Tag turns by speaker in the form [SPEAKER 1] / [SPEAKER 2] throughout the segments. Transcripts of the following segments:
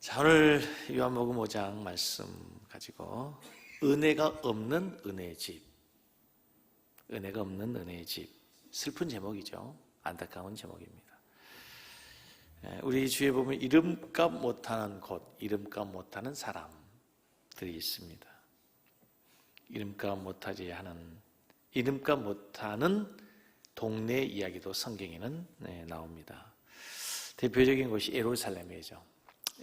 [SPEAKER 1] 자, 오늘 요한복음 5장 말씀 가지고 은혜가 없는 은혜의 집, 은혜가 없는 은혜의 집. 슬픈 제목이죠. 안타까운 제목입니다. 우리 주위에 보면 이름값 못하는 곳, 이름값 못하는 사람들이 있습니다. 이름값 못하는 동네 이야기도 성경에는 나옵니다. 대표적인 곳이 예루살렘이죠.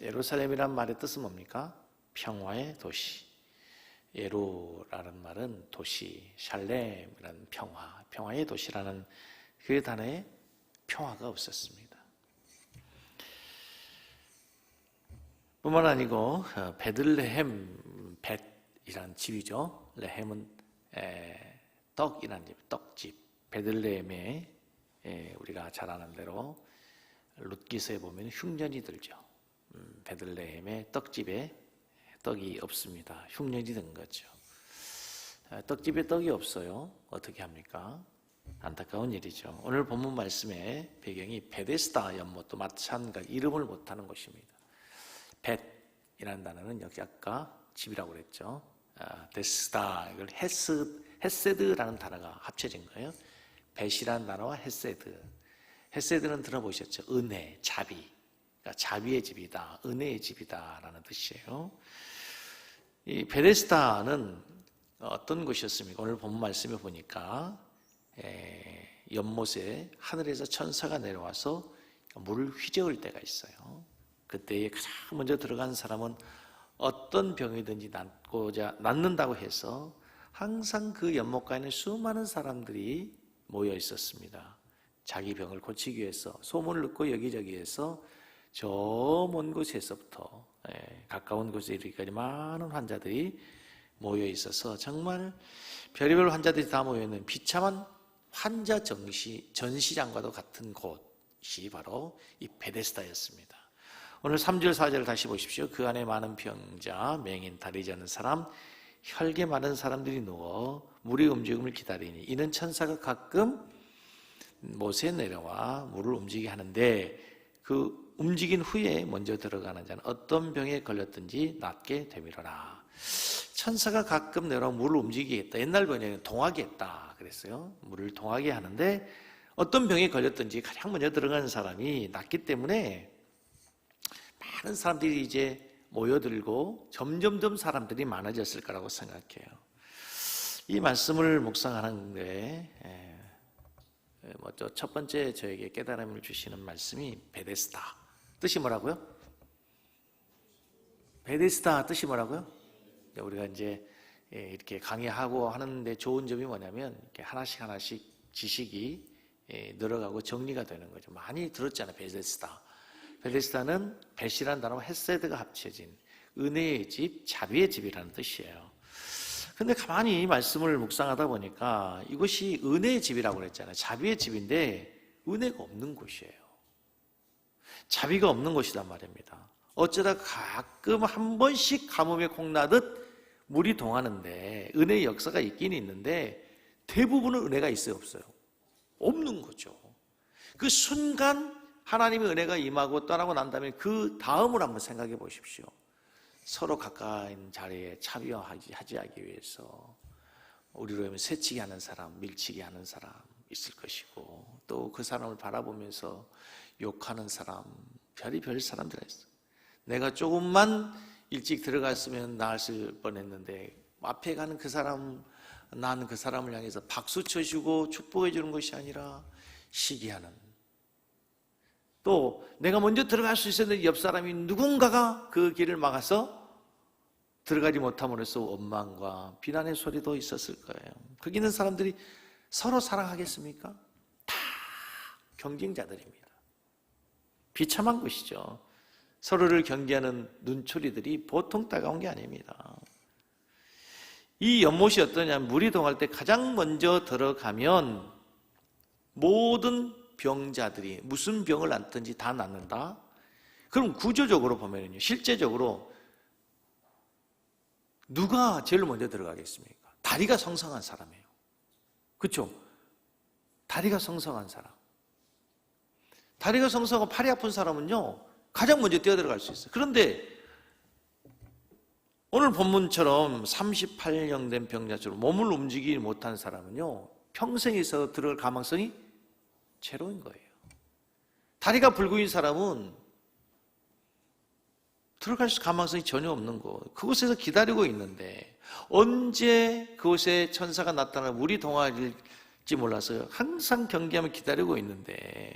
[SPEAKER 1] 예루살렘이란 말의 뜻은 뭡니까? 평화의 도시. 예루라는 말은 도시, 샬렘이라는 평화의 도시라는 그 단어에 평화가 없었습니다. 뿐만 아니고 베들레헴, 벳이라는 집이죠. 레헴은 떡이라는 집, 떡집. 베들레헴에 우리가 잘 아는 대로 룻기서에 보면 흉년이 들죠. 베들레헴의 떡집에 떡이 없습니다. 흉년이 든 거죠. 떡집에 떡이 없어요. 어떻게 합니까? 안타까운 일이죠. 오늘 본문 말씀의 배경이 베데스다 연못, 또 마찬가지 이름을 못하는 곳입니다. 벳이라는 단어는 여기 아까 집이라고 그랬죠. 데스다, 이걸 헤세드라는 단어가 합쳐진 거예요. 벳이라는 단어와 헤세드는 들어보셨죠? 은혜, 자비. 그러니까 자비의 집이다, 은혜의 집이다 라는 뜻이에요. 이 베데스다는 어떤 곳이었습니까? 오늘 본문 말씀에 보니까 연못에 하늘에서 천사가 내려와서 물을 휘저을 때가 있어요. 그때에 가장 먼저 들어간 사람은 어떤 병이든지 낫는다고 해서 항상 그 연못가에는 수많은 사람들이 모여 있었습니다. 자기 병을 고치기 위해서 소문을 듣고 여기저기에서 저 먼 곳에서부터 가까운 곳에 이르기까지 많은 환자들이 모여 있어서 정말 별의별 환자들이 다 모여 있는 비참한 환자 전시장과도 같은 곳이 바로 이 베데스다였습니다. 오늘 3절 4절 다시 보십시오. 그 안에 많은 병자, 맹인, 다리지 않는 사람, 혈기 많은 사람들이 누워 물의 움직임을 기다리니 이는 천사가 가끔 못에 내려와 물을 움직이게 하는데 그 움직인 후에 먼저 들어가는 자는 어떤 병에 걸렸든지 낫게 되미러라. 천사가 가끔 내려와 물을 움직이겠다. 옛날 번역에는 동하게 했다 그랬어요. 물을 동하게 하는데 어떤 병에 걸렸든지 가장 먼저 들어가는 사람이 낫기 때문에 많은 사람들이 이제 모여들고 점점점 사람들이 많아졌을 거라고 생각해요. 이 말씀을 묵상하는데 첫 번째 저에게 깨달음을 주시는 말씀이 베데스다. 뜻이 뭐라고요? 베데스다 뜻이 뭐라고요? 우리가 이제 이렇게 강의하고 하는데 좋은 점이 뭐냐면 이렇게 하나씩 지식이 늘어가고 정리가 되는 거죠. 많이 들었잖아요. 베데스다. 베데스다는 벳이라는 단어와 헤세드가 합쳐진 은혜의 집, 자비의 집이라는 뜻이에요. 근데 가만히 이 말씀을 묵상하다 보니까 이것이 은혜의 집이라고 그랬잖아요. 자비의 집인데 은혜가 없는 곳이에요. 자비가 없는 곳이란 말입니다. 어쩌다 가끔 한 번씩 가뭄에 콩나듯 물이 동하는데 은혜의 역사가 있긴 있는데 대부분은 은혜가 있어요, 없어요? 없는 거죠. 그 순간 하나님의 은혜가 임하고 떠나고 난 다음에 그 다음을 한번 생각해 보십시오. 서로 가까이 있는 자리에 참여하지 하기 위해서 우리로 하면 새치기 하는 사람, 밀치기 하는 사람 있을 것이고 또 그 사람을 바라보면서 욕하는 사람, 별의별 사람들이 있어요. 내가 조금만 일찍 들어갔으면 나았을 뻔했는데 앞에 가는 그 사람, 난 그 사람을 향해서 박수 쳐주고 축복해 주는 것이 아니라 시기하는, 또 내가 먼저 들어갈 수 있었는데 옆 사람이 누군가가 그 길을 막아서 들어가지 못함으로써 원망과 비난의 소리도 있었을 거예요. 거기 있는 사람들이 서로 사랑하겠습니까? 다 경쟁자들입니다. 비참한 것이죠. 서로를 경계하는 눈초리들이 보통 따가운 게 아닙니다. 이 연못이 어떠냐면 물이 동할 때 가장 먼저 들어가면 모든 병자들이 무슨 병을 앓든지 다 낫는다. 그럼 구조적으로 보면요, 실제적으로 누가 제일 먼저 들어가겠습니까? 다리가 성성한 사람이에요. 그렇죠? 다리가 성성한 사람. 다리가 성성하고 팔이 아픈 사람은요 가장 먼저 뛰어들어갈 수 있어요. 그런데 오늘 본문처럼 38년 된 병자처럼 몸을 움직이지 못한 사람은요, 평생에 있어 들어갈 가망성이 제로인 거예요. 다리가 불구인 사람은 들어갈 가망성이 전혀 없는 거. 그곳에서 기다리고 있는데 언제 그곳에 천사가 나타나 물이 동화될지 몰라서 항상 경계하며 기다리고 있는데,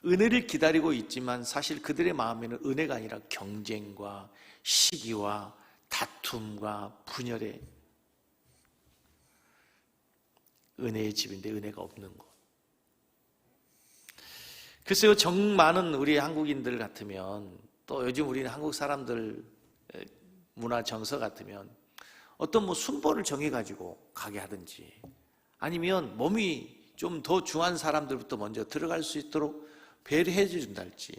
[SPEAKER 1] 은혜를 기다리고 있지만 사실 그들의 마음에는 은혜가 아니라 경쟁과 시기와 다툼과 분열의 은혜의 집인데 은혜가 없는 것. 글쎄요, 정 많은 우리 한국인들 같으면, 또 요즘 우리는 한국 사람들 문화 정서 같으면 어떤 순번을 정해가지고 가게 하든지, 아니면 몸이 좀 더 중한 사람들부터 먼저 들어갈 수 있도록 배려해 준달지,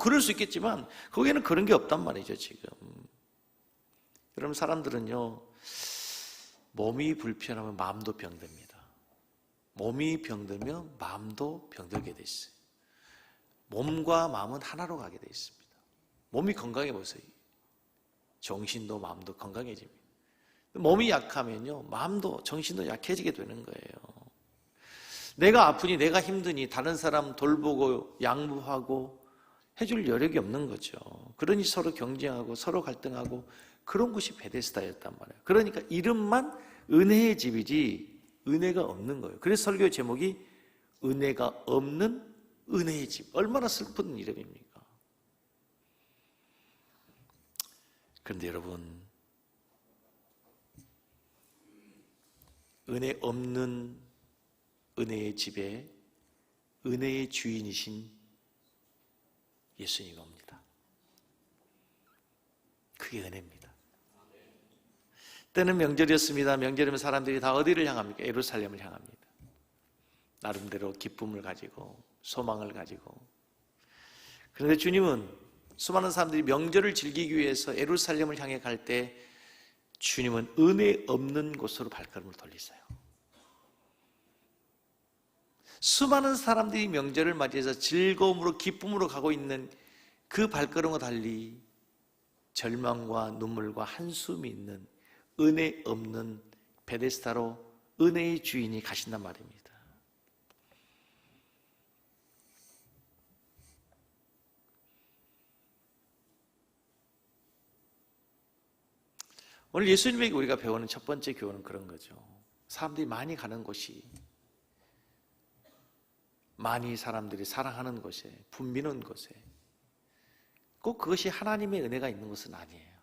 [SPEAKER 1] 그럴 수 있겠지만 거기에는 그런 게 없단 말이죠. 지금 여러분, 사람들은요, 몸이 불편하면 마음도 병듭니다. 몸이 병들면 마음도 병들게 돼 있어요. 몸과 마음은 하나로 가게 돼 있습니다. 몸이 건강해 보세요. 정신도 마음도 건강해집니다. 몸이 약하면요, 마음도 정신도 약해지게 되는 거예요. 내가 아프니, 내가 힘드니 다른 사람 돌보고 양보하고 해줄 여력이 없는 거죠. 그러니 서로 경쟁하고 서로 갈등하고, 그런 곳이 베데스다였단 말이에요. 그러니까 이름만 은혜의 집이지 은혜가 없는 거예요. 그래서 설교 제목이 은혜가 없는 은혜의 집. 얼마나 슬픈 이름입니까? 그런데 여러분, 은혜 없는 은혜의 집에 은혜의 주인이신 예수님이 옵니다. 그게 은혜입니다. 때는 명절이었습니다. 명절이면 사람들이 다 어디를 향합니까? 예루살렘을 향합니다. 나름대로 기쁨을 가지고 소망을 가지고. 그런데 주님은 수많은 사람들이 명절을 즐기기 위해서 예루살렘을 향해 갈 때 주님은 은혜 없는 곳으로 발걸음을 돌리세요. 수많은 사람들이 명절을 맞이해서 즐거움으로 기쁨으로 가고 있는 그 발걸음과 달리 절망과 눈물과 한숨이 있는 은혜 없는 베데스다로 은혜의 주인이 가신단 말입니다. 오늘 예수님에게 우리가 배우는 첫 번째 교훈은 그런 거죠. 사람들이 많이 가는 곳이, 많이 사람들이 사랑하는 곳에, 붐비는 곳에 꼭 그것이 하나님의 은혜가 있는 것은 아니에요.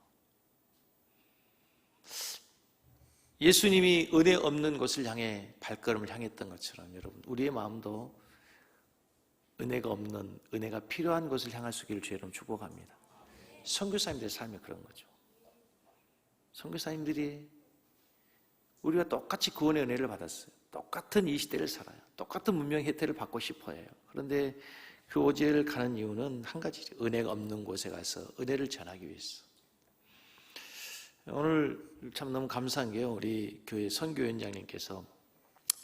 [SPEAKER 1] 예수님이 은혜 없는 곳을 향해 발걸음을 향했던 것처럼 여러분, 우리의 마음도 은혜가 없는, 은혜가 필요한 곳을 향할 수 있기를 주의 이름으로 축복합니다. 선교사님들의 삶이 그런 거죠. 선교사님들이 우리가 똑같이 구원의 은혜를 받았어요. 똑같은 이 시대를 살아요. 똑같은 문명 혜택을 받고 싶어 해요. 그런데 그 오지를 가는 이유는 한 가지죠. 은혜가 없는 곳에 가서 은혜를 전하기 위해서. 오늘 참 너무 감사한 게요, 우리 교회 선교위원장님께서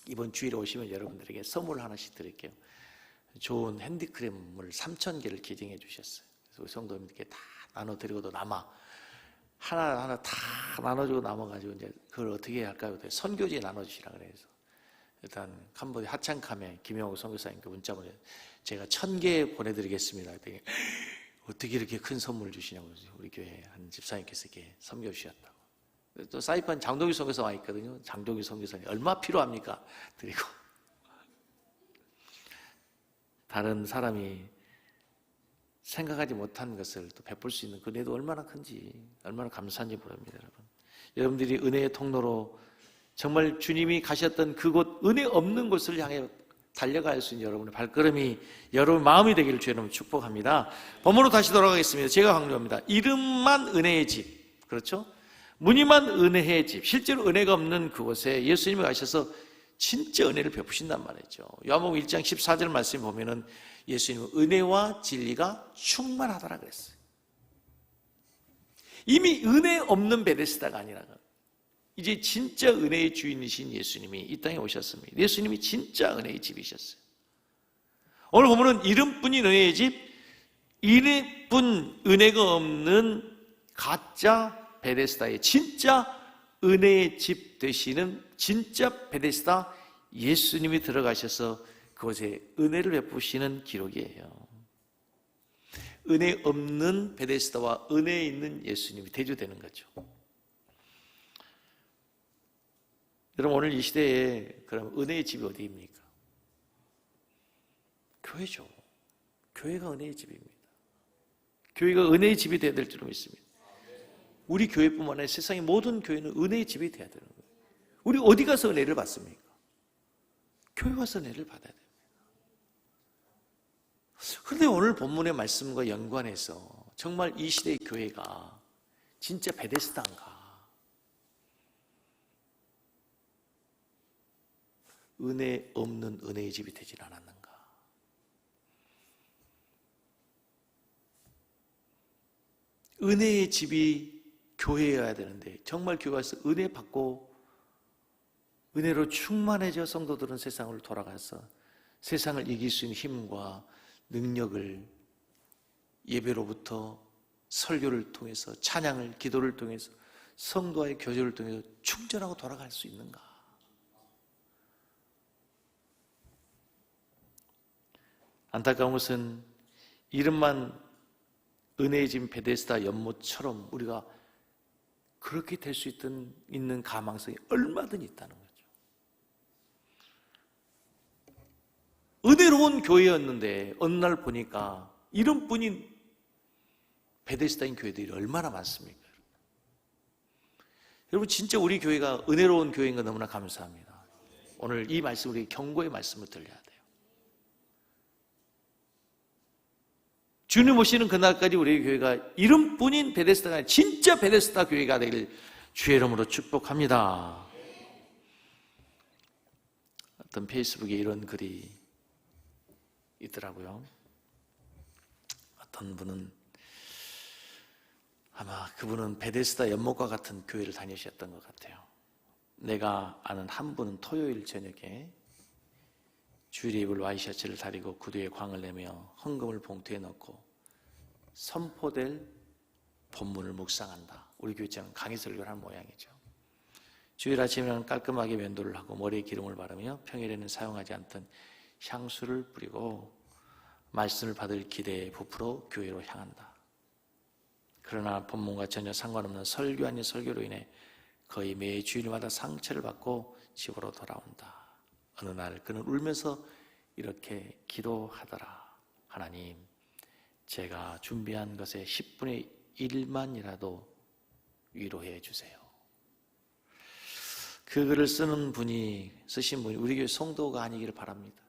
[SPEAKER 1] 이번 주일에 오시면 여러분들에게 선물 하나씩 드릴게요. 좋은 핸드크림을 3,000개를 기증해 주셨어요. 그래서 우리 성도님들께 다 나눠드리고도 남아 하나하나 다 나눠주고 남아가지고 이제 그걸 어떻게 할까요? 선교지에 나눠주시라 그래서 일단 캄보디아 하창캄에 김영호 선교사님께 문자 보내, 제가 1,000개 보내드리겠습니다. 그랬더니 어떻게 이렇게 큰 선물을 주시냐고, 우리 교회 한 집사님께서 이렇게 섬겨주셨다고. 또 사이판 장동규 선교사 와 있거든요. 장동규 선교사님 얼마 필요합니까? 드리고. 다른 사람이 생각하지 못한 것을 또 베풀 수 있는 그 은혜도 얼마나 큰지, 얼마나 감사한지 모릅니다, 여러분. 여러분들이 은혜의 통로로 정말 주님이 가셨던 그곳, 은혜 없는 곳을 향해 달려갈 수 있는 여러분의 발걸음이, 여러분 마음이 되기를 주의 이름으로 축복합니다. 본문으로 다시 돌아가겠습니다. 제가 강조합니다. 이름만 은혜의 집, 그렇죠? 무늬만 은혜의 집, 실제로 은혜가 없는 그곳에 예수님이 가셔서 진짜 은혜를 베푸신단 말이죠. 요한복음 1장 14절 말씀 보면은 예수님은 은혜와 진리가 충만하다라 그랬어요. 이미 은혜 없는 베데스다가 아니라 이제 진짜 은혜의 주인이신 예수님이 이 땅에 오셨습니다. 예수님이 진짜 은혜의 집이셨어요. 오늘 보면은 이름뿐인 은혜의 집, 이뿐 은혜가 없는 가짜 베데스다의 진짜 은혜의 집 되시는 진짜 베데스다 예수님이 들어가셔서 그곳에 은혜를 베푸시는 기록이에요. 은혜 없는 베데스다와 은혜 있는 예수님이 대조되는 거죠. 여러분, 오늘 이 시대에 그럼 은혜의 집이 어디입니까? 교회죠. 교회가 은혜의 집입니다. 교회가 은혜의 집이 되어야 될 줄 믿습니다. 우리 교회뿐만 아니라 세상의 모든 교회는 은혜의 집이 되어야 되는 거예요. 우리 어디 가서 은혜를 받습니까? 교회 와서 은혜를 받아야 됩니다. 그런데 오늘 본문의 말씀과 연관해서 정말 이 시대의 교회가 진짜 베데스다인가? 은혜 없는 은혜의 집이 되질 않았는가? 은혜의 집이 교회여야 되는데 정말 교회 와서 은혜 받고 은혜로 충만해져 성도들은 세상을 돌아가서 세상을 이길 수 있는 힘과 능력을 예배로부터 설교를 통해서 찬양을 기도를 통해서 성도와의 교제를 통해서 충전하고 돌아갈 수 있는가? 안타까운 것은 이름만 은혜의 집 베데스다 연못처럼 우리가 그렇게 될 수 있는 가망성이 얼마든지 있다는 거죠. 은혜로운 교회였는데 어느 날 보니까 이름뿐인 베데스다인 교회들이 얼마나 많습니까? 여러분, 진짜 우리 교회가 은혜로운 교회인 거 너무나 감사합니다. 오늘 이 말씀, 우리 경고의 말씀을 들려야 돼요. 주님 오시는 그날까지 우리 교회가 이름뿐인 베데스다가 아니라 진짜 베데스다 교회가 되길 주의 이름으로 축복합니다. 어떤 페이스북에 이런 글이 있더라고요. 어떤 분은 아마 그분은 베데스다 연못과 같은 교회를 다니셨던 것 같아요. 내가 아는 한 분은 토요일 저녁에 주일에 입을 와이셔츠를 다리고 구두에 광을 내며 헌금을 봉투에 넣고 선포될 본문을 묵상한다. 우리 교회처럼 강의 설교를 하는 모양이죠. 주일 아침에는 깔끔하게 면도를 하고 머리에 기름을 바르며 평일에는 사용하지 않던 향수를 뿌리고 말씀을 받을 기대에 부풀어 교회로 향한다. 그러나 본문과 전혀 상관없는 설교 아닌 설교로 인해 거의 매 주일마다 상처를 받고 집으로 돌아온다. 어느 날 그는 울면서 이렇게 기도하더라. 하나님, 제가 준비한 것의 10분의 1만이라도 위로해 주세요. 그 글을 쓰신 분이 우리 교회 성도가 아니기를 바랍니다.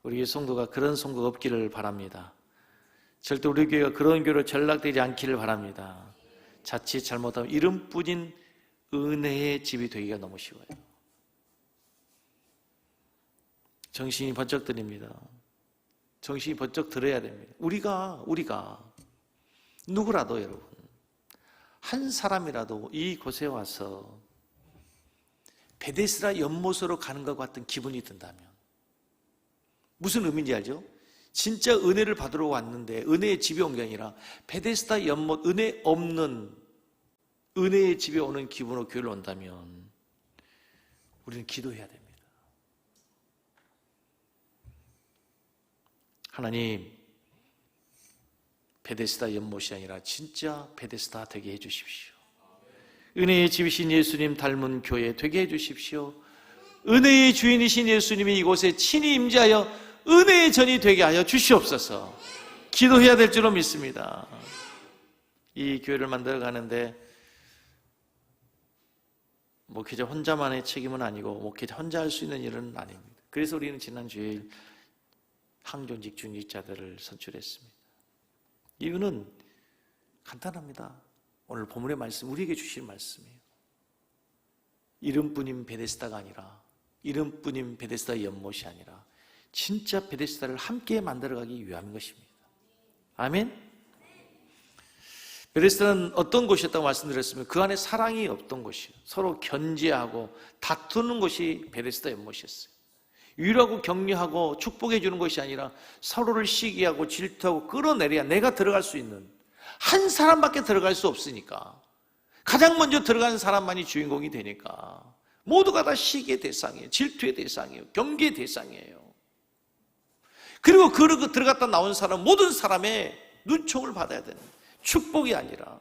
[SPEAKER 1] 우리 교회 성도가 그런 성도가 없기를 바랍니다. 절대 우리 교회가 그런 교회로 전락되지 않기를 바랍니다. 자칫 잘못하면 이름뿐인 은혜의 집이 되기가 너무 쉬워요. 정신이 번쩍 들립니다. 정신이 번쩍 들어야 됩니다. 우리가 누구라도 여러분 한 사람이라도 이곳에 와서 베데스다 연못으로 가는 것 같은 기분이 든다면 무슨 의미인지 알죠? 진짜 은혜를 받으러 왔는데 은혜의 집에 온 게 아니라 베데스다 연못, 은혜 없는 은혜의 집에 오는 기분으로 교회를 온다면 우리는 기도해야 됩니다. 하나님, 베데스다 연못이 아니라 진짜 베데스다 되게 해주십시오. 은혜의 집이신 예수님 닮은 교회 되게 해주십시오. 은혜의 주인이신 예수님이 이곳에 친히 임재하여 은혜의 전이 되게 하여 주시옵소서. 기도해야 될 줄로 믿습니다. 이 교회를 만들어 가는데 목회자 혼자만의 책임은 아니고 목회자 혼자 할 수 있는 일은 아닙니다. 그래서 우리는 지난 주일 항존직 중직자들을 선출했습니다. 이유는 간단합니다. 오늘 본문의 말씀, 우리에게 주신 말씀이에요. 이름뿐인 베데스다가 아니라 이름뿐인 베데스다 연못이 아니라 진짜 베데스다를 함께 만들어가기 위함인 것입니다. 아멘? 베데스다는 어떤 곳이었다고 말씀드렸으면 그 안에 사랑이 없던 곳이에요. 서로 견제하고 다투는 곳이 베데스다 연못이었어요. 위로하고 격려하고 축복해 주는 것이 아니라 서로를 시기하고 질투하고 끌어내려야 내가 들어갈 수 있는, 한 사람밖에 들어갈 수 없으니까, 가장 먼저 들어가는 사람만이 주인공이 되니까 모두가 다 시기의 대상이에요. 질투의 대상이에요. 경계의 대상이에요. 그리고 그 들어갔다 나온 사람, 모든 사람의 눈총을 받아야 되는, 축복이 아니라.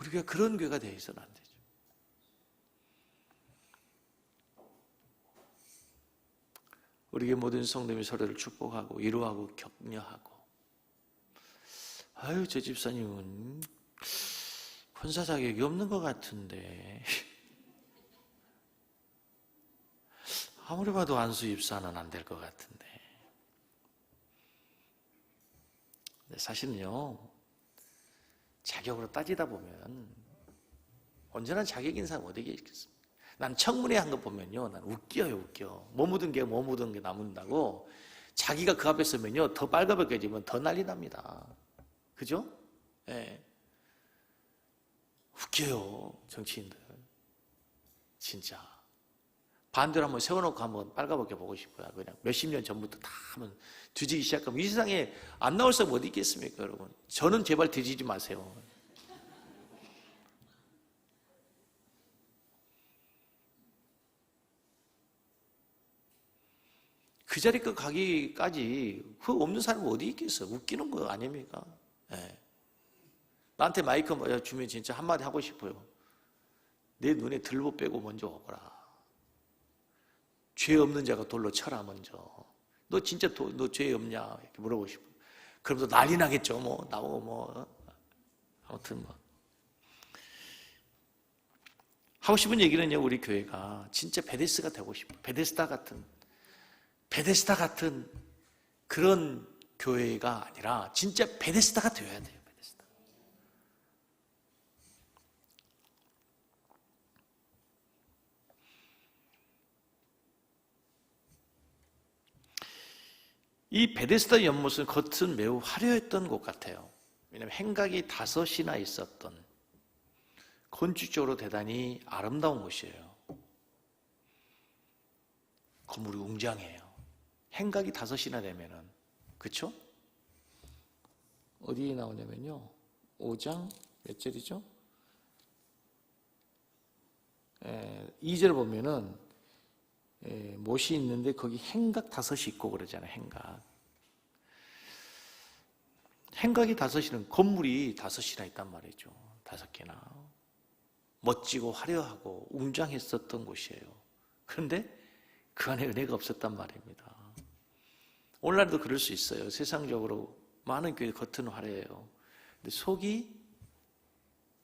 [SPEAKER 1] 우리가 그런 교회가 되어 있어는 안 되죠. 우리 교회 모든 성도님이 서로를 축복하고 위로하고 격려하고, 아유 저 집사님은 권사 자격이 없는 것 같은데, 아무리 봐도 안수 입사는 안 될 것 같은데. 근데 사실은요, 자격으로 따지다 보면 언제나 자격 인상 어디 있겠습니까? 난 청문회 한 거 보면요, 난 웃겨. 뭐 묻은 게 남는다고. 자기가 그 앞에 서면요, 더 빨가벗겨지면 더 난리 납니다. 그죠? 예. 네. 웃겨요, 정치인들. 진짜. 반대로 한번 세워놓고 한번 빨가벗겨 보고 싶어요. 그냥 몇십 년 전부터 다 한번 뒤지기 시작하면 이 세상에 안 나올 사람 어디 있겠습니까, 여러분? 저는 제발 뒤지지 마세요. 그 자리까지 가기까지 그 없는 사람이 어디 있겠어요? 웃기는 거 아닙니까? 네. 나한테 마이크 주면 진짜 한마디 하고 싶어요. 내 눈에 들보 빼고 먼저 오거라. 죄 없는 자가 돌로 쳐라 먼저. 너 진짜 너 죄 없냐? 이렇게 물어보고 싶어요. 그러면서 난리 나겠죠. 뭐 나오고 뭐 아무튼 뭐 하고 싶은 얘기는요, 우리 교회가 진짜 베데스가 되고 싶어요. 베데스다 같은 그런 교회가 아니라 진짜 베데스다가 되어야 돼요. 베데스다. 이 베데스다 연못은 겉은 매우 화려했던 곳 같아요. 왜냐하면 행각이 5이나 있었던, 건축적으로 대단히 아름다운 곳이에요. 건물이 웅장해요. 행각이 5이나 되면은, 그쵸? 어디에 나오냐면요, 5장 몇 절이죠? 2절 보면은 못이 있는데 거기 행각 5이 있고 그러잖아요. 행각이 5이는 건물이 5이나 있단 말이죠. 5개나 멋지고 화려하고 웅장했었던 곳이에요. 그런데 그 안에 은혜가 없었단 말입니다. 오늘날도 그럴 수 있어요. 세상적으로 많은 교회 겉은 화려해요. 근데 속이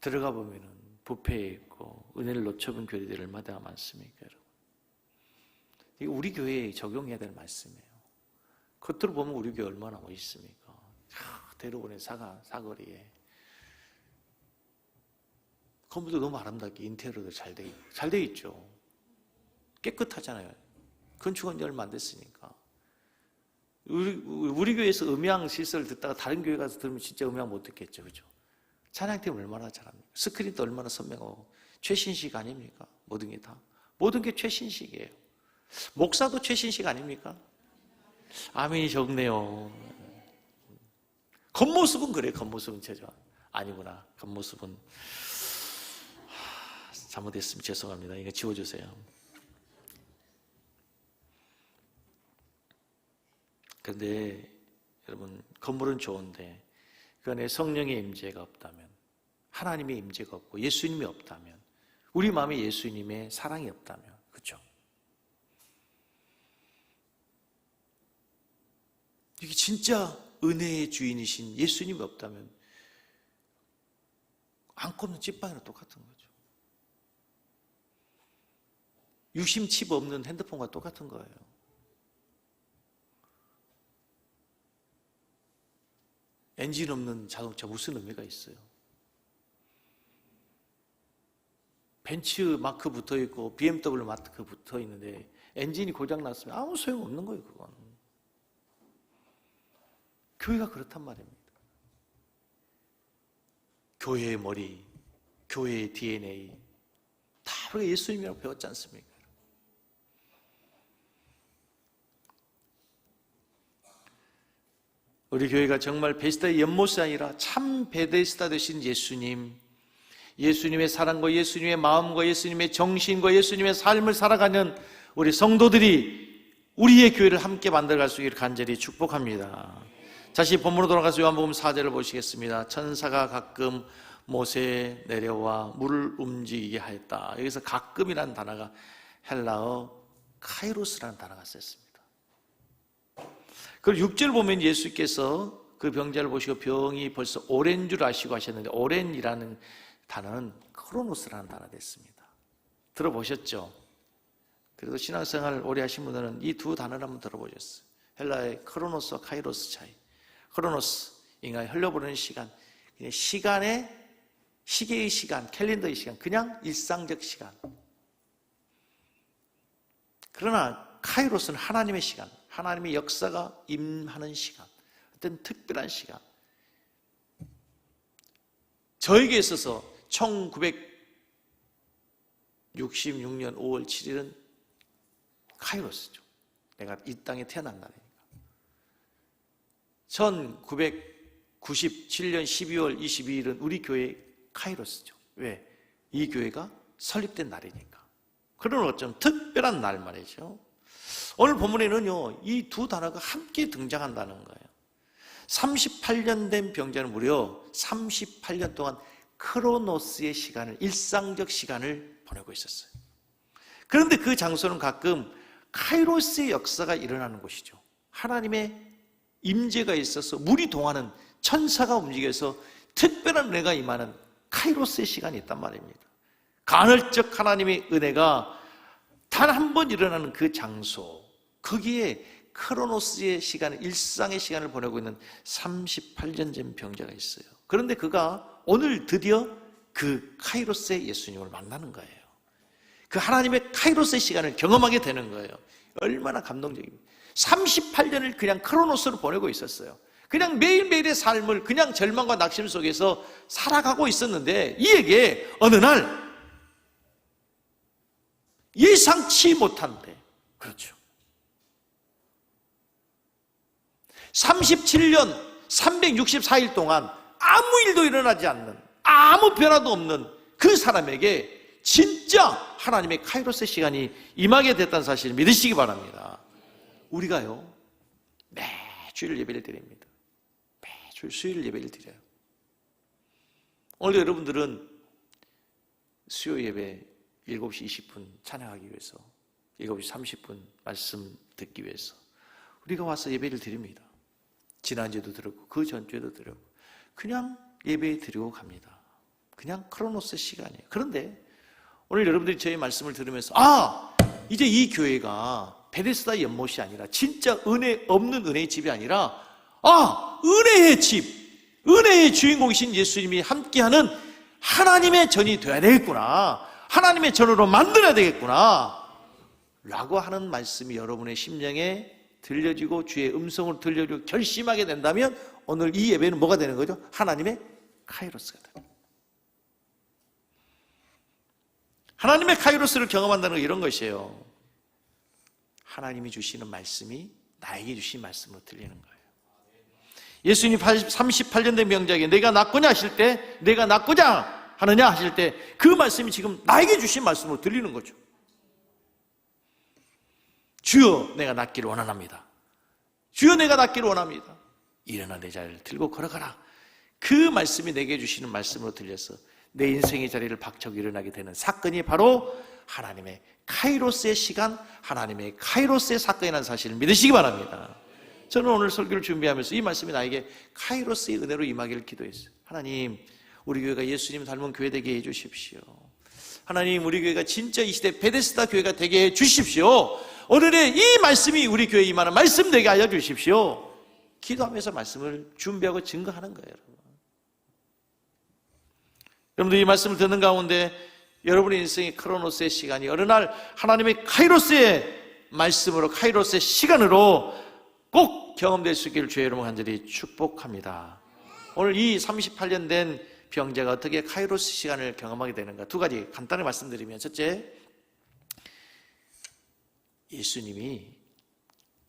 [SPEAKER 1] 들어가 보면은 부패해 있고 은혜를 놓쳐본 교회들이 얼마나 많습니까, 여러분? 이거 우리 교회에 적용해야 될 말씀이에요. 겉으로 보면 우리 교회 얼마나 멋있습니까? 대로변의 사거리에 건물도 너무 아름답게 인테리어도 잘 돼 있죠. 깨끗하잖아요. 건축한 지 얼마 안 됐으니까. 우리 교회에서 음향 시설을 듣다가 다른 교회 가서 들으면 진짜 음향 못 듣겠죠, 그죠? 찬양팀 얼마나 잘합니까? 스크린도 얼마나 선명하고 최신식 아닙니까? 모든 게 최신식이에요. 목사도 최신식 아닙니까? 아멘이 적네요. 겉모습은 그래. 겉모습은 제가 아니구나. 겉모습은 잘못했으면 죄송합니다. 이거 지워주세요. 그런데 여러분, 건물은 좋은데 그 안에 성령의 임재가 없다면, 하나님의 임재가 없고 예수님이 없다면, 우리 마음에 예수님의 사랑이 없다면, 그렇죠? 이게 진짜 은혜의 주인이신 예수님이 없다면 안고 없는 찐빵이랑 똑같은 거죠. 유심칩 없는 핸드폰과 똑같은 거예요. 엔진 없는 자동차 무슨 의미가 있어요? 벤츠 마크 붙어 있고 BMW 마크 붙어 있는데 엔진이 고장 났으면 아무 소용 없는 거예요, 그건. 교회가 그렇단 말입니다. 교회의 머리, 교회의 DNA, 바로 예수님이라고 배웠지 않습니까? 우리 교회가 정말 베데스다의 연못이 아니라 참 베데스다 되신 예수님, 예수님의 사랑과 예수님의 마음과 예수님의 정신과 예수님의 삶을 살아가는 우리 성도들이 우리의 교회를 함께 만들어갈 수 있기를 간절히 축복합니다. 다시 본문으로 돌아가서 요한복음 4절을 보시겠습니다. 천사가 가끔 못에 내려와 물을 움직이게 하였다. 여기서 가끔이라는 단어가 헬라어 카이로스라는 단어가 쓰였습니다. 그리고 6절 보면 예수께서 그 병자를 보시고 병이 벌써 오랜 줄 아시고 하셨는데, 오랜이라는 단어는 크로노스라는 단어가 됐습니다. 들어보셨죠? 그래도 신앙생활 오래 하신 분들은 이 두 단어를 한번 들어보셨어요. 헬라의 크로노스와 카이로스 차이. 크로노스, 인간이 흘러보내는 시간, 그냥 시계의 시간, 캘린더의 시간, 그냥 일상적 시간. 그러나 카이로스는 하나님의 시간, 하나님의 역사가 임하는 시간, 어떤 특별한 시간. 저에게 있어서 1966년 5월 7일은 카이로스죠. 내가 이 땅에 태어난 날이니까. 1997년 12월 22일은 우리 교회의 카이로스죠. 왜? 이 교회가 설립된 날이니까. 그런 어쩜 특별한 날 말이죠. 오늘 본문에는요, 이 두 단어가 함께 등장한다는 거예요. 38년 된 병자는 무려 38년 동안 크로노스의 시간을, 일상적 시간을 보내고 있었어요. 그런데 그 장소는 가끔 카이로스의 역사가 일어나는 곳이죠. 하나님의 임재가 있어서 물이 동하는, 천사가 움직여서 특별한 은혜가 임하는 카이로스의 시간이 있단 말입니다. 간헐적 하나님의 은혜가 단 한 번 일어나는 그 장소, 거기에 크로노스의 시간을, 일상의 시간을 보내고 있는 38년 전 병자가 있어요. 그런데 그가 오늘 드디어 그 카이로스의 예수님을 만나는 거예요. 그 하나님의 카이로스의 시간을 경험하게 되는 거예요. 얼마나 감동적입니까? 38년을 그냥 크로노스로 보내고 있었어요. 그냥 매일매일의 삶을 그냥 절망과 낙심 속에서 살아가고 있었는데, 이에게 어느 날 예상치 못한 때, 그렇죠, 37년 364일 동안 아무 일도 일어나지 않는, 아무 변화도 없는 그 사람에게 진짜 하나님의 카이로스 시간이 임하게 됐다는 사실을 믿으시기 바랍니다. 우리가요, 매주일 예배를 드립니다. 매주일 수요일 예배를 드려요. 오늘 여러분들은 수요 예배 7시 20분 찬양하기 위해서, 7시 30분 말씀 듣기 위해서 우리가 와서 예배를 드립니다. 지난주에도 드렸고 그 전주에도 드렸고 그냥 예배 드리고 갑니다. 그냥 크로노스 시간이에요. 그런데 오늘 여러분들이 저희 말씀을 들으면서, 이제 이 교회가 베데스다 연못이 아니라, 진짜 은혜 없는 은혜의 집이 아니라, 은혜의 집, 은혜의 주인공이신 예수님이 함께하는 하나님의 전이 되어야 되겠구나, 하나님의 전으로 만들어야 되겠구나 라고 하는 말씀이 여러분의 심령에 들려지고 주의 음성으로 들려지고 결심하게 된다면, 오늘 이 예배는 뭐가 되는 거죠? 하나님의 카이로스가 됩니다. 하나님의 카이로스를 경험한다는 건 이런 것이에요. 하나님이 주시는 말씀이 나에게 주신 말씀으로 들리는 거예요. 예수님이 38년 된 병자에게 내가 낫고냐 하실 때, 내가 낫고자 하느냐 하실 때, 그 말씀이 지금 나에게 주신 말씀으로 들리는 거죠. 주여 내가 낫기를 원합니다. 주여 내가 낫기를 원합니다. 일어나 내 자리를 들고 걸어가라. 그 말씀이 내게 주시는 말씀으로 들려서 내 인생의 자리를 박차고 일어나게 되는 사건이 바로 하나님의 카이로스의 시간, 하나님의 카이로스의 사건이라는 사실을 믿으시기 바랍니다. 저는 오늘 설교를 준비하면서 이 말씀이 나에게 카이로스의 은혜로 임하기를 기도했어요. 하나님, 우리 교회가 예수님 닮은 교회 되게 해 주십시오. 하나님, 우리 교회가 진짜 이 시대 베데스다 교회가 되게 해 주십시오. 오늘의 이 말씀이 우리 교회에 임하는 말씀 되게 하여 주십시오. 기도하면서 말씀을 준비하고 증거하는 거예요. 여러분들 이 말씀을 듣는 가운데 여러분의 인생의 크로노스의 시간이 어느 날 하나님의 카이로스의 말씀으로, 카이로스의 시간으로 꼭 경험될 수 있기를 주의 이름으로 간절히 축복합니다. 오늘 이 38년 된 병자가 어떻게 카이로스 시간을 경험하게 되는가? 두 가지 간단히 말씀드리면, 첫째, 예수님이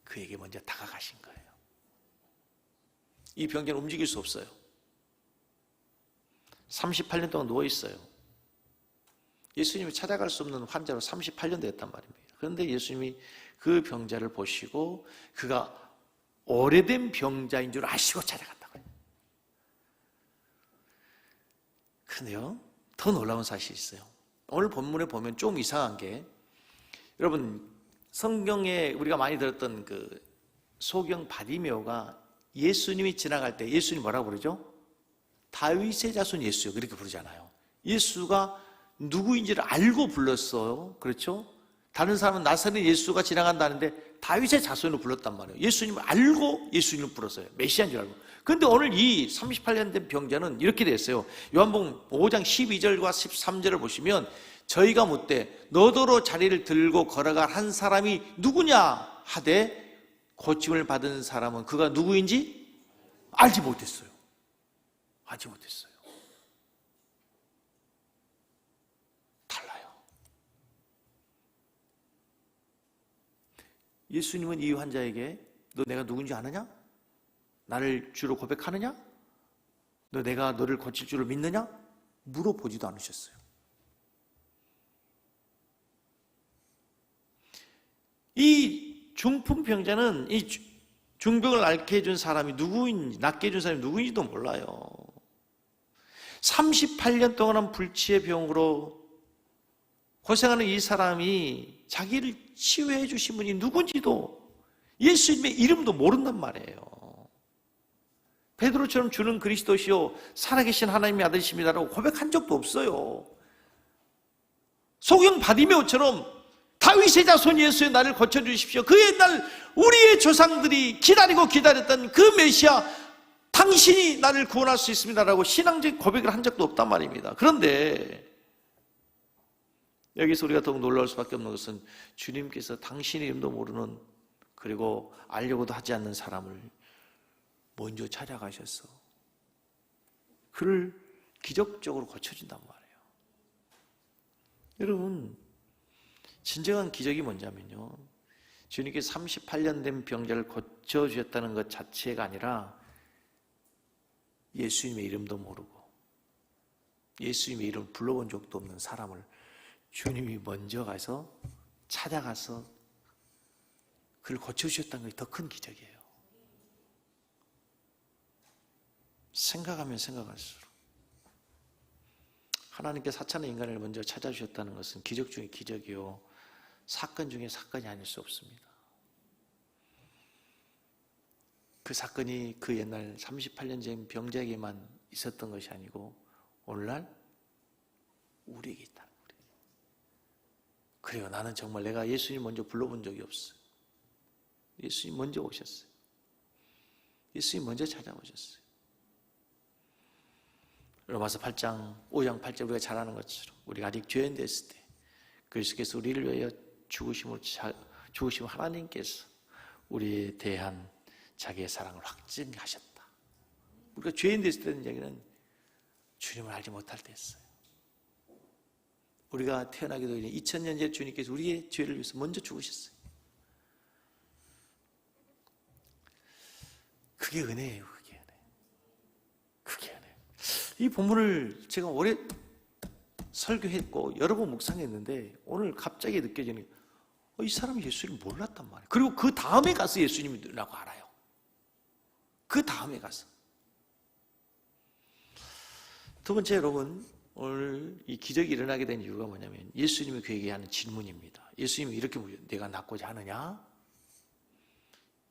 [SPEAKER 1] 그에게 먼저 다가가신 거예요. 이 병자는 움직일 수 없어요. 38년 동안 누워있어요. 예수님이 찾아갈 수 없는 환자로 38년 되었단 말입니다. 그런데 예수님이 그 병자를 보시고 그가 오래된 병자인 줄 아시고 찾아갔다고요. 그런데요, 더 놀라운 사실이 있어요. 오늘 본문에 보면 좀 이상한 게, 여러분 성경에 우리가 많이 들었던 그 소경 바디메오가 예수님이 지나갈 때 예수님 뭐라고 부르죠? 다윗의 자손 예수요, 그렇게 부르잖아요. 예수가 누구인지를 알고 불렀어요. 그렇죠? 다른 사람은 나사렛 예수가 지나간다는데 다윗의 자손으로 불렀단 말이에요. 예수님을 알고 예수님을 불렀어요. 메시아인 줄 알고. 그런데 오늘 이 38년 된 병자는 이렇게 됐어요. 요한복음 5장 12절과 13절을 보시면, 저희가 묻되 너더러 자리를 들고 걸어갈 한 사람이 누구냐 하되 고침을 받은 사람은 그가 누구인지 알지 못했어요. 알지 못했어요. 달라요. 예수님은 이 환자에게 너 내가 누군지 아느냐? 나를 주로 고백하느냐? 너 내가 너를 고칠 줄을 믿느냐? 물어보지도 않으셨어요. 이 중풍병자는 이 중병을 앓게 해준 사람이 누구인지, 낫게 해준 사람이 누구인지도 몰라요. 38년 동안은 불치의 병으로 고생하는 이 사람이 자기를 치유해 주신 분이 누군지도, 예수님의 이름도 모른단 말이에요. 베드로처럼 주는 그리스도시요 살아계신 하나님의 아들이십니다라고 고백한 적도 없어요. 소경 바디메오처럼 다윗의 자손 예수의 나를 고쳐주십시오, 그 옛날 우리의 조상들이 기다리고 기다렸던 그 메시아, 당신이 나를 구원할 수 있습니다라고 신앙적 고백을 한 적도 없단 말입니다. 그런데 여기서 우리가 더욱 놀라울 수밖에 없는 것은, 주님께서 당신의 이름도 모르는, 그리고 알려고도 하지 않는 사람을 먼저 찾아가셔서 그를 기적적으로 고쳐준단 말이에요. 여러분, 진정한 기적이 뭔냐면요, 주님께서 38년 된 병자를 고쳐주셨다는 것 자체가 아니라 예수님의 이름도 모르고 예수님의 이름을 불러본 적도 없는 사람을 주님이 먼저 가서 찾아가서 그를 고쳐주셨다는 것이 더 큰 기적이에요. 생각하면 생각할수록 하나님께서 사천의 인간을 먼저 찾아주셨다는 것은 기적 중에 기적이요, 사건 중에 사건이 아닐 수 없습니다. 그 사건이 그 옛날 38년 전 병자에게만 있었던 것이 아니고 오늘날 우리에게 있다. 그래요. 나는 정말 내가 예수님 먼저 불러본 적이 없어요. 예수님 먼저 오셨어요. 예수님 먼저 찾아오셨어요. 로마서 8장, 5장 8절 우리가 잘 아는 것처럼 우리가 아직 죄인 됐을 때 그리스도께서 우리를 위하여 죽으심을 하나님께서 우리에 대한 자기의 사랑을 확증하셨다. 우리가 죄인 됐을 때는 얘기는 주님을 알지 못할 때였어요. 우리가 태어나기도 전에 2000년 전에 주님께서 우리의 죄를 위해서 먼저 죽으셨어요. 그게 은혜예요. 그게 은혜. 그게 은혜. 이 본문을 제가 오래 설교했고 여러 번 묵상했는데 오늘 갑자기 느껴지는 게, 이 사람이 예수님을 몰랐단 말이에요. 그리고 그 다음에 가서 예수님이라고 알아요. 그 다음에 가서. 두 번째, 여러분, 오늘 이 기적이 일어나게 된 이유가 뭐냐면 예수님이 그에게 하는 질문입니다. 예수님이 이렇게 물어요. 내가 낫고자 하느냐?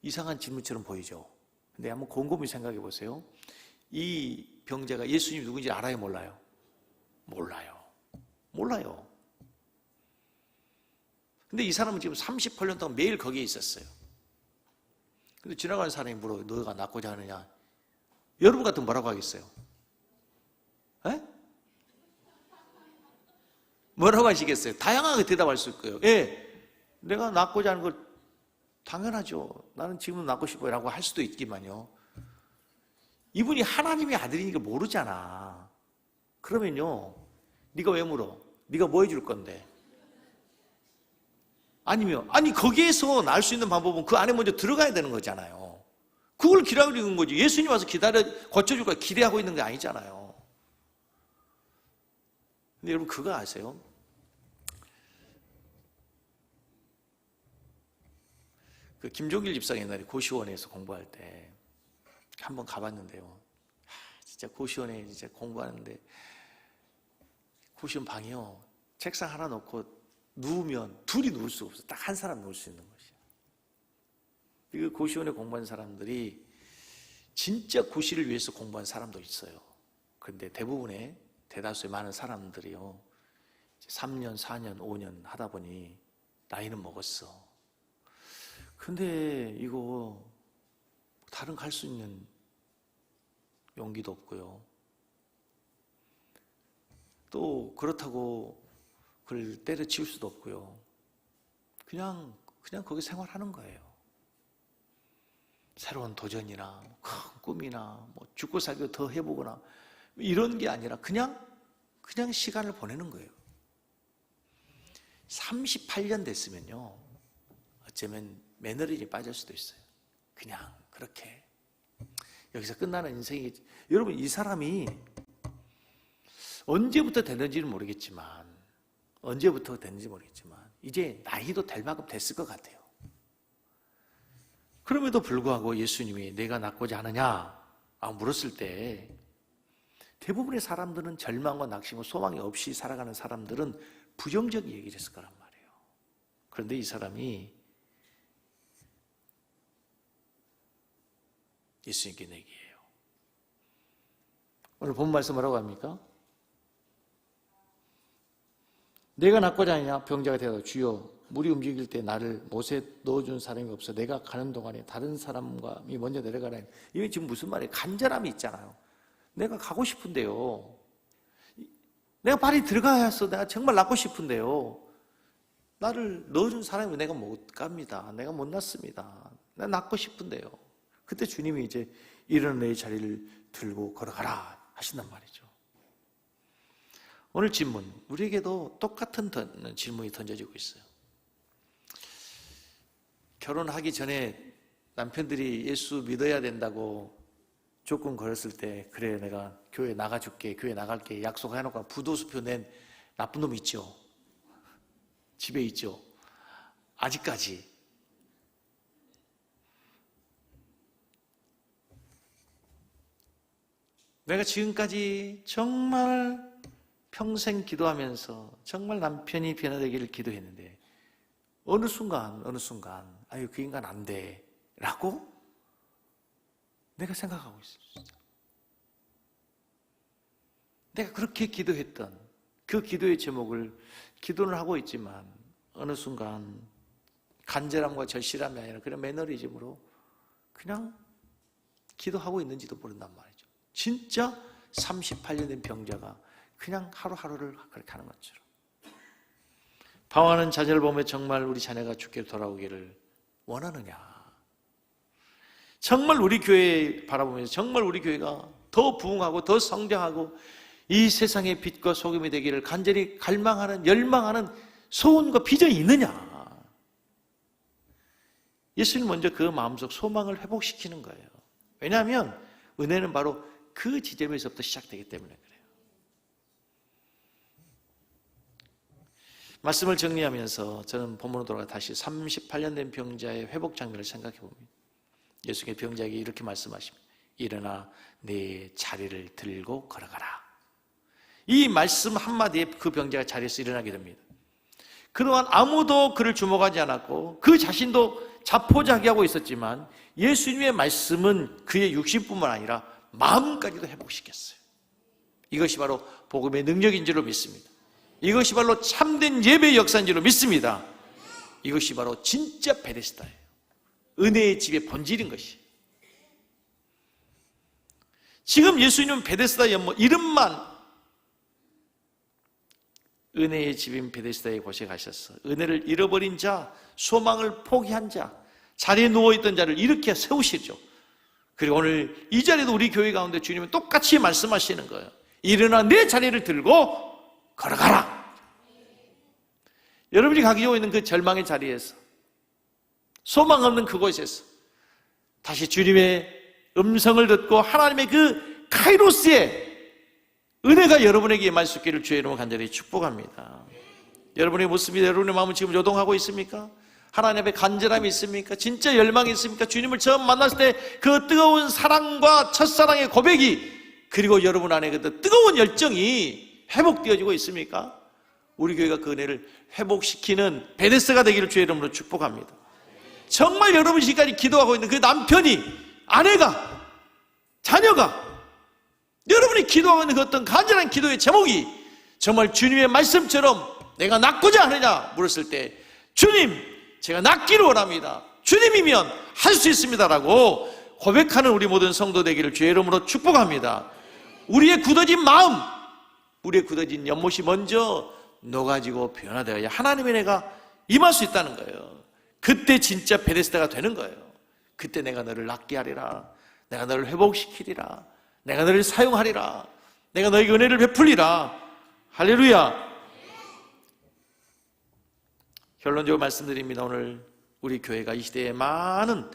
[SPEAKER 1] 이상한 질문처럼 보이죠. 근데 한번 곰곰이 생각해 보세요. 이 병자가 예수님이 누군지 알아요, 몰라요? 몰라요. 몰라요. 근데 이 사람은 지금 38년 동안 매일 거기에 있었어요. 근데 지나가는 사람이 물어요. 너가 낫고자 하느냐? 여러분 같으면 뭐라고 하겠어요? 에? 뭐라고 하시겠어요? 다양하게 대답할 수 있고요. 예, 내가 낫고자 하는 걸 당연하죠. 나는 지금 낫고 싶어요 라고 할 수도 있지만요, 이분이 하나님의 아들이니까 모르잖아. 그러면요, 네가 왜 물어? 네가 뭐 해줄 건데? 아니면 거기에서 날 수 있는 방법은 그 안에 먼저 들어가야 되는 거잖아요. 그걸 기다리는 거지. 예수님 와서 고쳐줄 걸 기대하고 있는 게 아니잖아요. 근데 여러분 그거 아세요? 그 김종길 집사가 옛날에 고시원에서 공부할 때 한번 가봤는데요. 진짜 고시원에 진짜 공부하는데 고시원 방이요, 책상 하나 놓고 누우면 둘이 누울 수가 없어요. 딱 한 사람 누울 수 있는 것이에요. 그 고시원에 공부한 사람들이 진짜 고시를 위해서 공부한 사람도 있어요. 그런데 대부분의 대다수의 많은 사람들이요, 3년, 4년, 5년 하다 보니 나이는 먹었어. 근데 이거 다른 갈 수 있는 용기도 없고요. 또 그렇다고 그걸 때려치울 수도 없고요. 그냥 거기 생활하는 거예요. 새로운 도전이나 큰 꿈이나 뭐 죽고 살기도 더 해보거나 이런 게 아니라 그냥 시간을 보내는 거예요. 38년 됐으면요, 어쩌면 매너리즘이 빠질 수도 있어요. 그냥 그렇게 여기서 끝나는 인생이, 여러분 이 사람이 언제부터 됐는지는 모르겠지만 이제 나이도 될 만큼 됐을 것 같아요. 그럼에도 불구하고 예수님이 내가 낫고자 하느냐 물었을 때 대부분의 사람들은 절망과 낙심과 소망이 없이 살아가는 사람들은 부정적인 얘기를 했을 거란 말이에요. 그런데 이 사람이 예수님께 내기예요. 오늘 본 말씀 뭐라고 합니까? 내가 낫고자 하느냐? 병자가 대답하여 주여, 물이 움직일 때 나를 못에 넣어준 사람이 없어 내가 가는 동안에 다른 사람이 먼저 내려가라. 이게 지금 무슨 말이에요? 간절함이 있잖아요. 내가 가고 싶은데요, 내가 빨리 들어가야 해서 내가 정말 낫고 싶은데요, 나를 넣어준 사람이 내가 못 갑니다. 내가 못 낫습니다. 내가 낫고 싶은데요. 그때 주님이 이제 일어나 내 자리를 들고 걸어가라 하신단 말이죠. 오늘 질문, 우리에게도 똑같은 질문이 던져지고 있어요. 결혼하기 전에 남편들이 예수 믿어야 된다고 조건 걸었을 때, 그래 내가 교회 나가줄게, 교회 나갈게 약속해놓고 부도수표 낸 나쁜 놈 있죠? 집에 있죠? 아직까지. 내가 지금까지 정말 평생 기도하면서 정말 남편이 변화되기를 기도했는데 어느 순간 아유 그 인간 안 돼 라고 내가 생각하고 있어요. 내가 그렇게 기도했던 그 기도의 제목을 기도를 하고 있지만 어느 순간 간절함과 절실함이 아니라 그냥 매너리즘으로 그냥 기도하고 있는지도 모른단 말이죠. 진짜 38년 된 병자가 그냥 하루하루를 그렇게 하는 것처럼. 방황하는 자녀를 보며 정말 우리 자녀가 주께 돌아오기를 원하느냐? 정말 우리 교회 바라보면서 정말 우리 교회가 더 부흥하고 더 성장하고 이 세상의 빛과 소금이 되기를 간절히 갈망하는, 열망하는 소원과 비전이 있느냐? 예수님 먼저 그 마음속 소망을 회복시키는 거예요. 왜냐하면 은혜는 바로 그 지점에서부터 시작되기 때문에 그래요. 말씀을 정리하면서 저는 본문으로 돌아가 다시 38년 된 병자의 회복 장면을 생각해 봅니다. 예수님의 병자에게 이렇게 말씀하십니다. 일어나 내 자리를 들고 걸어가라. 이 말씀 한마디에 그 병자가 자리에서 일어나게 됩니다. 그동안 아무도 그를 주목하지 않았고 그 자신도 자포자기하고 있었지만 예수님의 말씀은 그의 육신뿐만 아니라 마음까지도 회복시켰어요. 이것이 바로 복음의 능력인 줄로 믿습니다. 이것이 바로 참된 예배의 역사인 줄로 믿습니다. 이것이 바로 진짜 베데스다예요. 은혜의 집의 본질인 것이. 지금 예수님은 베데스다 연못 이름만 은혜의 집인 베데스다의 곳에 가셔서 은혜를 잃어버린 자, 소망을 포기한 자, 자리에 누워있던 자를 일으켜 세우시죠. 그리고 오늘 이 자리에도 우리 교회 가운데 주님은 똑같이 말씀하시는 거예요. 일어나 내 자리를 들고 걸어가라. 여러분이 가지고 있는 그 절망의 자리에서, 소망 없는 그곳에서 다시 주님의 음성을 듣고 하나님의 그 카이로스의 은혜가 여러분에게 임할 수 있기를 주의 이름으로 간절히 축복합니다. 여러분의 모습이, 여러분의 마음은 지금 요동하고 있습니까? 하나님 앞에 간절함이 있습니까? 진짜 열망이 있습니까? 주님을 처음 만났을 때 그 뜨거운 사랑과 첫사랑의 고백이, 그리고 여러분 안에 그 뜨거운 열정이 회복되어지고 있습니까? 우리 교회가 그 은혜를 회복시키는 베데스가 되기를 주의 이름으로 축복합니다. 정말 여러분 지금까지 기도하고 있는 그 남편이, 아내가, 자녀가, 여러분이 기도하고 있는 그 어떤 간절한 기도의 제목이 정말 주님의 말씀처럼 내가 낫고자 하느냐 물었을 때, 주님, 제가 낫기를 원합니다. 주님이면 할 수 있습니다라고 고백하는 우리 모든 성도 되기를 주의 이름으로 축복합니다. 우리의 굳어진 마음, 우리의 굳어진 연못이 먼저 녹아지고 변화되어야 하나님의 은혜가 임할 수 있다는 거예요. 그때 진짜 베데스다가 되는 거예요. 그때 내가 너를 낫게 하리라, 내가 너를 회복시키리라, 내가 너를 사용하리라, 내가 너에게 은혜를 베풀리라. 할렐루야. 결론적으로 말씀드립니다. 오늘 우리 교회가 이 시대에 많은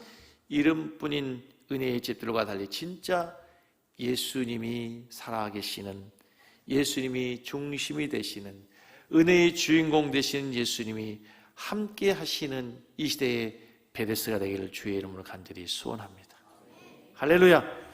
[SPEAKER 1] 이름뿐인 은혜의 집들과 달리 진짜 예수님이 살아계시는, 예수님이 중심이 되시는, 은혜의 주인공 되시는 예수님이 함께 하시는 이 시대의 베데스가 되기를 주의 이름으로 간절히 소원합니다. 할렐루야.